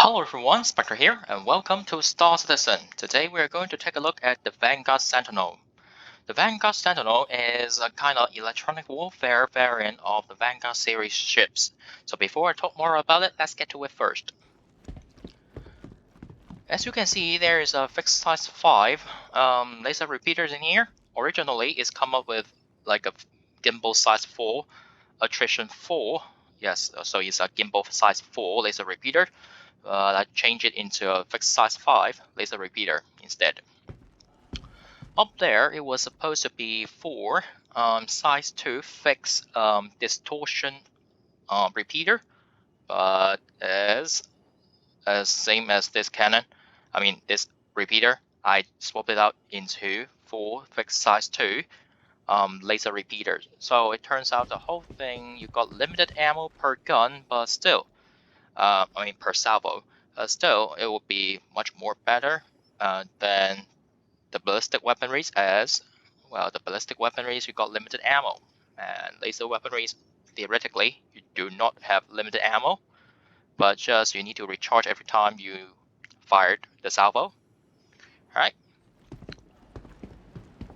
Hello everyone, Specter here, and welcome to Star Citizen. Today we are going to take a look at the Vanguard Sentinel. The Vanguard Sentinel is a kind of electronic warfare variant of the Vanguard series ships. So before I talk more about it, let's get to it first. As you can see, there is a fixed size 5 laser repeaters in here. Originally, it's come up with like a gimbal size 4, attrition 4. Yes, so it's a gimbal size 4 laser repeater. I change it into a fixed size 5 laser repeater instead. Up there, it was supposed to be 4 size 2 fixed distortion repeater, but as same as this cannon, this repeater, I swapped it out into 4 fixed size 2 laser repeaters. So it turns out the whole thing, you got limited ammo per gun, but still, per salvo. Still, it will be much more better than the ballistic weaponries, as well. The ballistic weaponries, you got limited ammo, and laser weaponries, theoretically, you do not have limited ammo, but just you need to recharge every time you fired the salvo. Alright.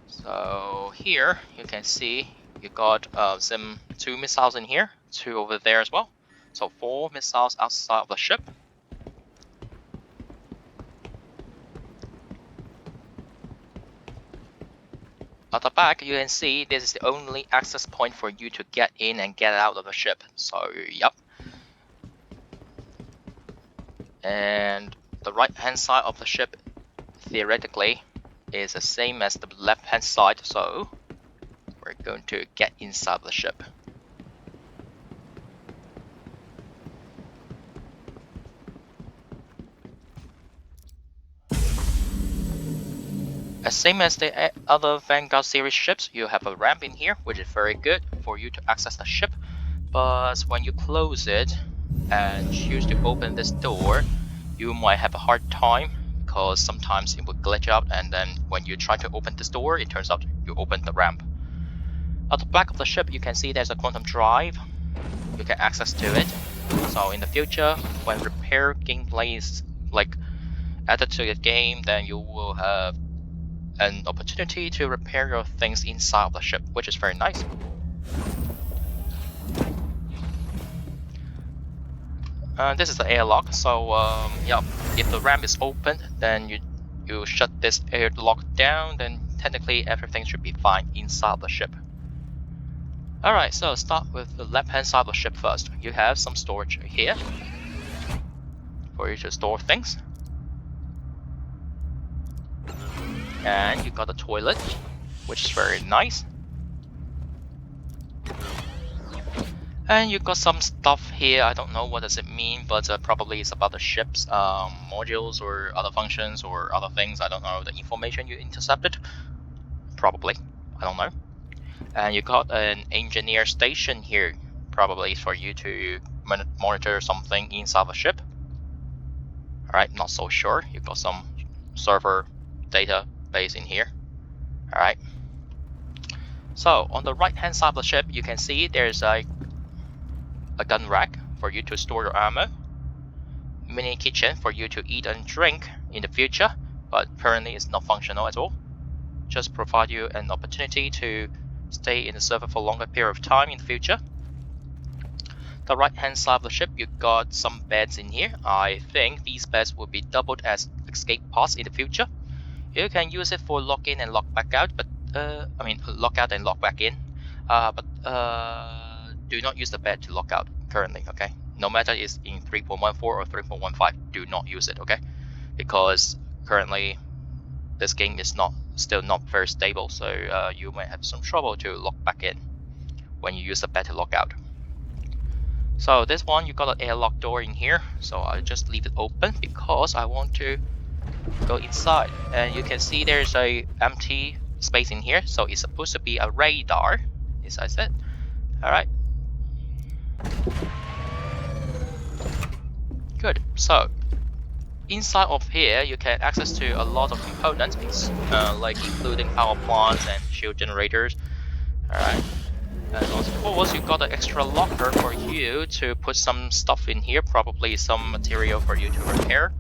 So here you can see you got some 2 missiles in here, 2 over there as well. So 4 missiles outside of the ship. At the back, you can see this is the only access point for you to get in and get out of the ship. So, yep. And the right hand side of the ship, theoretically, is the same as the left hand side. So, we're going to get inside the ship. Same as the other Vanguard series ships, you have a ramp in here, which is very good for you to access the ship. But when you close it and choose to open this door, you might have a hard time because sometimes it will glitch out, and then when you try to open this door, it turns out you open the ramp. At the back of the ship, you can see there's a quantum drive. You can access to it. So in the future, when repair gameplay is added to the game, then you will have an opportunity to repair your things inside of the ship, which is very nice. This is the airlock, so yeah, if the ramp is open, then you shut this airlock down, then technically everything should be fine inside of the ship. Alright, so start with the left hand side of the ship first. You have some storage here for you to store things. And you got a toilet, which is very nice. And you got some stuff here. I don't know what does it mean, but probably it's about the ship's modules or other functions or other things. I don't know the information you intercepted. Probably, I don't know. And you got an engineer station here, probably for you to monitor something inside the ship. Alright, not so sure. You got some server data base in here. Alright. So on the right hand side of the ship, you can see there's a gun rack for you to store your ammo, mini kitchen for you to eat and drink in the future, but currently it's not functional at all. Just provide you an opportunity to stay in the server for a longer period of time in the future. The right hand side of the ship, you got some beds in here. I think these beds will be doubled as escape pods in the future. You can use it for lock in and lock back out, but lock out and lock back in. Do not use the bed to lock out currently, okay? No matter it's in 3.14 or 3.15, do not use it, okay? Because currently this game is still not very stable, so you might have some trouble to lock back in when you use the bed to lock out. So this one, you got an airlock door in here, so I'll just leave it open because I want to go inside. And you can see there's a empty space in here, so it's supposed to be a radar, as I said. Alright. Good. So inside of here, you can access to a lot of components, like including power plants and shield generators. Alright. And of course, you got an extra locker for you to put some stuff in here, probably some material for you to repair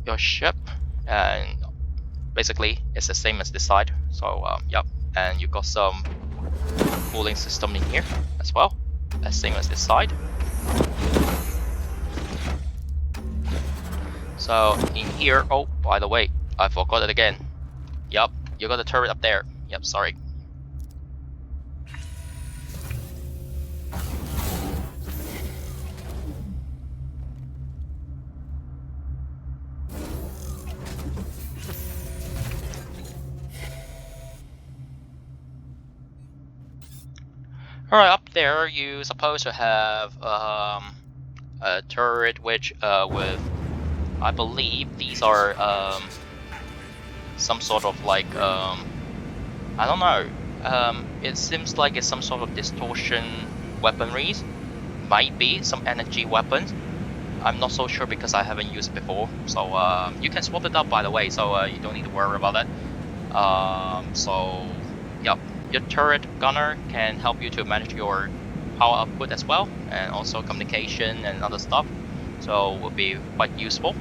your ship. And basically, it's the same as this side. So, yep. And you got some cooling system in here as well, as same as this side. So in here, oh, by the way, I forgot it again. Yep, you got a turret up there. Yep, sorry. Alright, up there you supposed to have a turret which with, I believe these are some sort of like I don't know. It seems like it's some sort of distortion weaponries. Might be some energy weapons. I'm not so sure because I haven't used it before. So you can swap it up, by the way, so you don't need to worry about that. So, yep, your turret gunner can help you to manage your power output as well, and also communication and other stuff. So will be quite useful.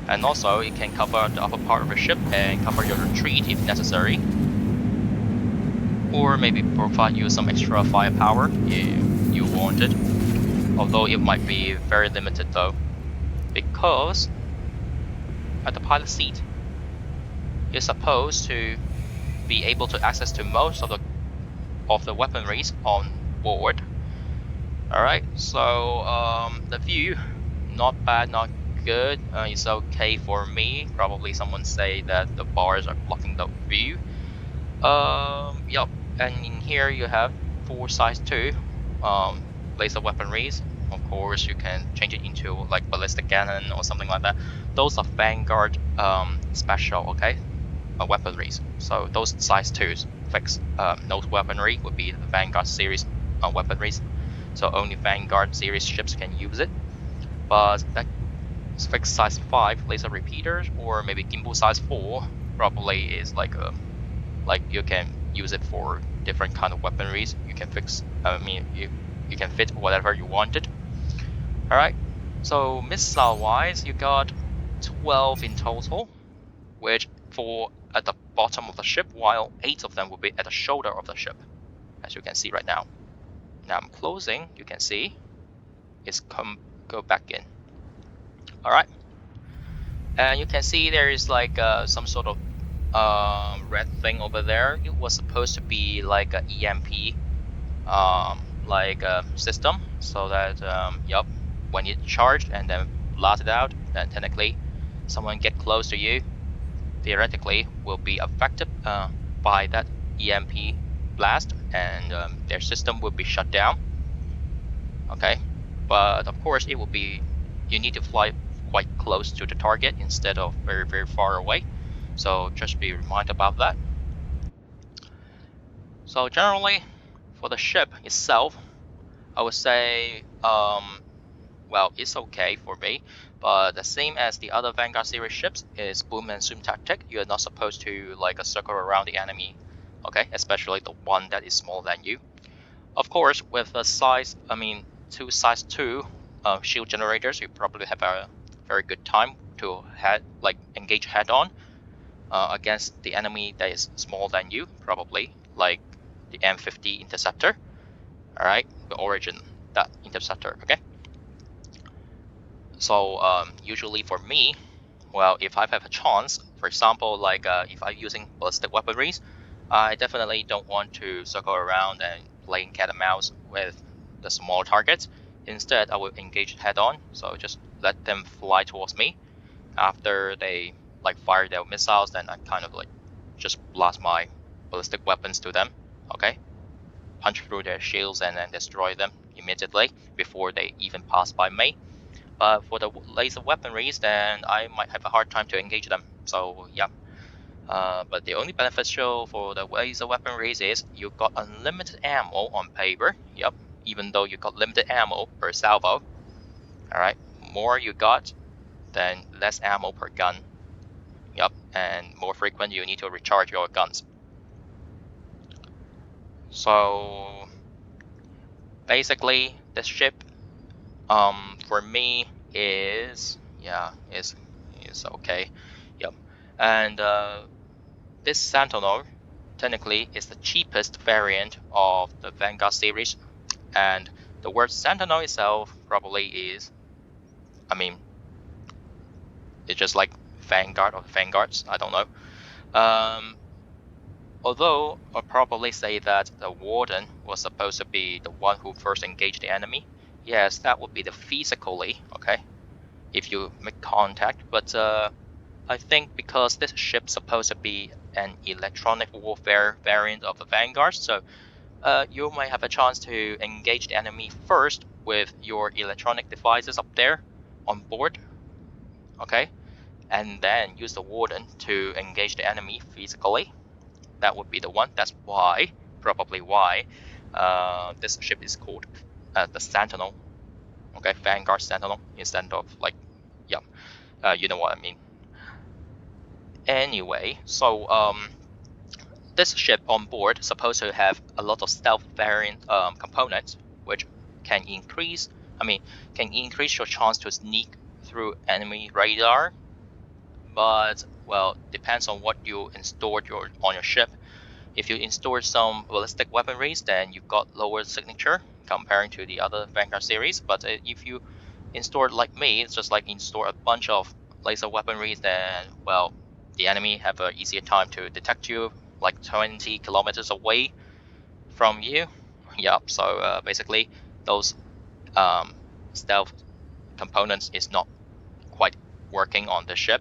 And also, it can cover the upper part of the ship and cover your retreat if necessary, or maybe provide you some extra firepower if you want it. Although it might be very limited though, because at the pilot seat, you're supposed to be able to access to most of the weaponries on board. Alright, so the view, not bad, not good. It's okay for me. Probably someone say that the bars are blocking the view. Yup, and in here you have 4 size 2 laser weaponries. Of course, you can change it into like ballistic cannon or something like that. Those are Vanguard special, okay? Weaponries. So those size 2s fixed nose weaponry would be the Vanguard series weaponries. So only Vanguard series ships can use it. But that fixed size 5 laser repeaters or maybe gimbal size 4 probably is like you can use it for different kind of weaponries. You can fix. I mean, you can fit whatever you wanted. All right. So missile wise, you got 12 in total, which for at the bottom of the ship, while 8 of them will be at the shoulder of the ship, as you can see right now. Now I'm closing. You can see it's go back in. All right. And you can see there is like some sort of red thing over there. It was supposed to be like a EMP system, so that yup, when it charged and then blasted out, then technically someone get close to you theoretically will be affected by that EMP blast, and their system will be shut down. Okay, but of course it will be, you need to fly quite close to the target instead of very far away, so just be reminded about that. So generally for the ship itself, I would say well, it's okay for me, but the same as the other Vanguard series ships is boom and zoom tactic. You're not supposed to like circle around the enemy, okay? Especially the one that is smaller than you. Of course, with a size, I mean, 2 size 2 shield generators, you probably have a very good time to engage head on against the enemy that is smaller than you, probably like the M50 interceptor. All right, the origin that interceptor, okay? So usually for me, well, if I have a chance, for example, like if I'm using ballistic weaponries, I definitely don't want to circle around and playing cat and mouse with the small targets. Instead, I will engage head on. So just let them fly towards me. After they like fire their missiles, then I kind of like just blast my ballistic weapons to them. Okay, punch through their shields and then destroy them immediately before they even pass by me. But for the laser weaponries, then I might have a hard time to engage them. So yeah. But the only beneficial for the laser weaponries is you got unlimited ammo on paper. Yep. Even though you got limited ammo per salvo. All right. More you got, then less ammo per gun. Yep. And more frequent you need to recharge your guns. So basically, this ship, for me is okay. Yep. And this Sentinel technically is the cheapest variant of the Vanguard series, and the word Sentinel itself probably is, I mean, it's just like Vanguard or Vanguards. I don't know. Although I'll probably say that the Warden was supposed to be the one who first engaged the enemy. Yes, that would be the physically, okay, if you make contact. But I think because this ship's supposed to be an electronic warfare variant of the Vanguard, so you might have a chance to engage the enemy first with your electronic devices up there on board, okay, and then use the Warden to engage the enemy physically. That would be the one. That's why, probably why, this ship is called the Sentinel, okay, Vanguard Sentinel, instead of like, yeah, you know what I mean. Anyway, so this ship on board is supposed to have a lot of stealth variant components, which can increase, can increase your chance to sneak through enemy radar. But well, depends on what you installed on your ship. If you install some ballistic weaponries, then you've got lower signature comparing to the other Vanguard series. But if you install like me, it's just like install a bunch of laser weaponries, then well, the enemy have an easier time to detect you like 20 kilometers away from you. Yep. So basically, those um, stealth components is not quite working on the ship.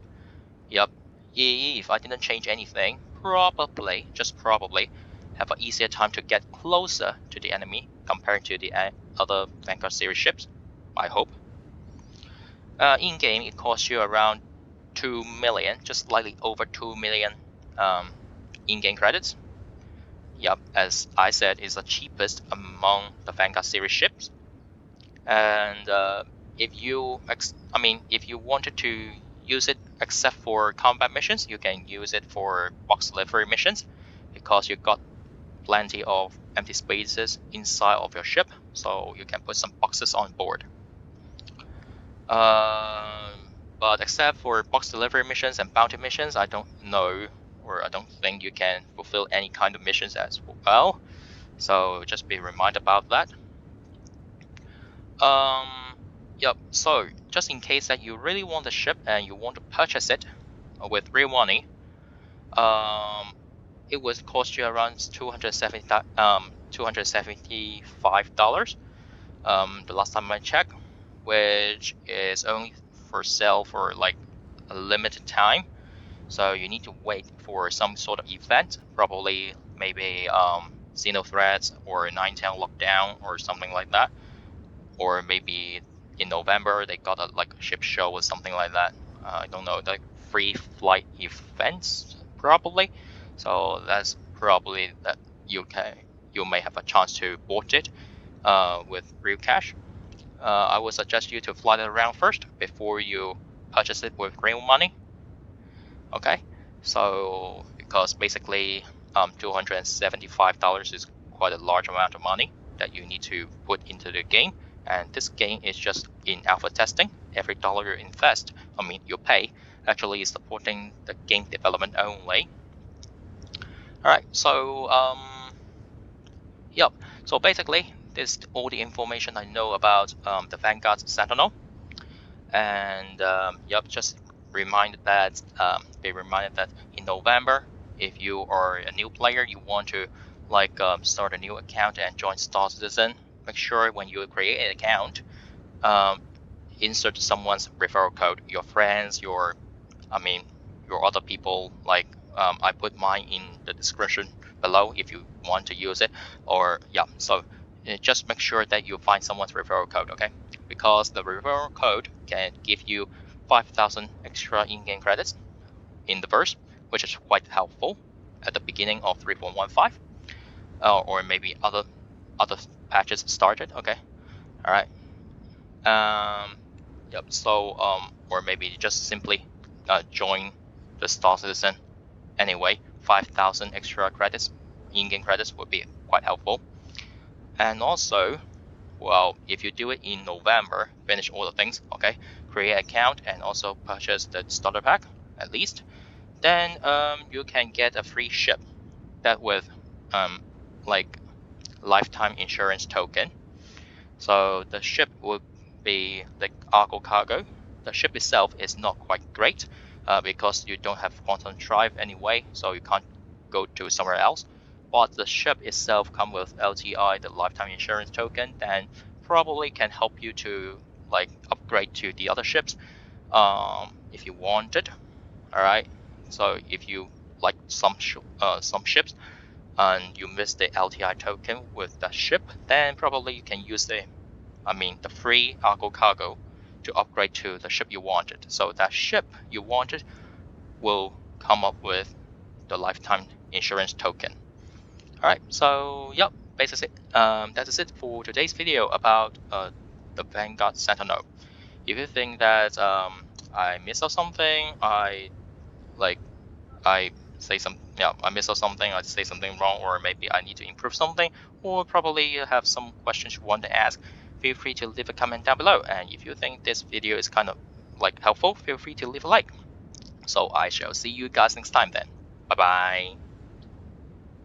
Yep. If I didn't change anything, probably, just probably, have an easier time to get closer to the enemy compared to the other Vanguard series ships. I hope. In game, it costs you around 2 million, just slightly over 2 million in game credits. Yep, as I said, it's the cheapest among the Vanguard series ships. And if you wanted to use it except for combat missions, you can use it for box delivery missions because you got plenty of empty spaces inside of your ship, so you can put some boxes on board. But except for box delivery missions and bounty missions, I don't know, or I don't think you can fulfill any kind of missions as well. So just be reminded about that. Yep. So just in case that you really want the ship and you want to purchase it with real money, it would cost you around $275. The last time I checked, which is only for sale for like a limited time. So you need to wait for some sort of event, probably maybe Xeno Threats or 910 Lockdown or something like that, or maybe in November they got a like ship show or something like that. I don't know, like free flight events probably. So that's probably that you may have a chance to board it with real cash. I would suggest you to fly it around first before you purchase it with real money. Okay, so because basically $275 is quite a large amount of money that you need to put into the game, and this game is just in alpha testing. Every dollar you invest, you pay, actually is supporting the game development only. All right, so yep. So basically, this is all the information I know about the Vanguard Sentinel. And yep, just be reminded that in November, if you are a new player, you want to like start a new account and join Star Citizen, make sure when you create an account, um, insert someone's referral code, your friends, I mean, your other people. Like I put mine in the description below if you want to use it. Or yeah, so just make sure that you find someone's referral code, okay? Because the referral code can give you 5,000 extra in-game credits in the burst, which is quite helpful at the beginning of 3.15, or maybe other patches started. Okay, all right. Yep. So or maybe just simply join the Star Citizen anyway. 5,000 extra credits in-game credits would be quite helpful. And also, well, if you do it in November, finish all the things, okay, create an account and also purchase the starter pack at least, then you can get a free ship that with like lifetime insurance token. So the ship would be the Argo cargo. The ship itself is not quite great because you don't have quantum drive anyway, so you can't go to somewhere else. But the ship itself come with LTI, the lifetime insurance token, then probably can help you to like upgrade to the other ships if you wanted. All right. So if you like some ships and you miss the LTI token with that ship, then probably you can use the free Argo cargo to upgrade to the ship you wanted. So that ship you wanted will come up with the lifetime insurance token. All right. So yep, basically that is it for today's video about the Vanguard Sentinel. If you think that I missed out something, like I say some I miss out something, I say something wrong, or maybe I need to improve something, or probably you have some questions you want to ask, feel free to leave a comment down below. And if you think this video is kind of like helpful, feel free to leave a like. So I shall see you guys next time then. Bye bye.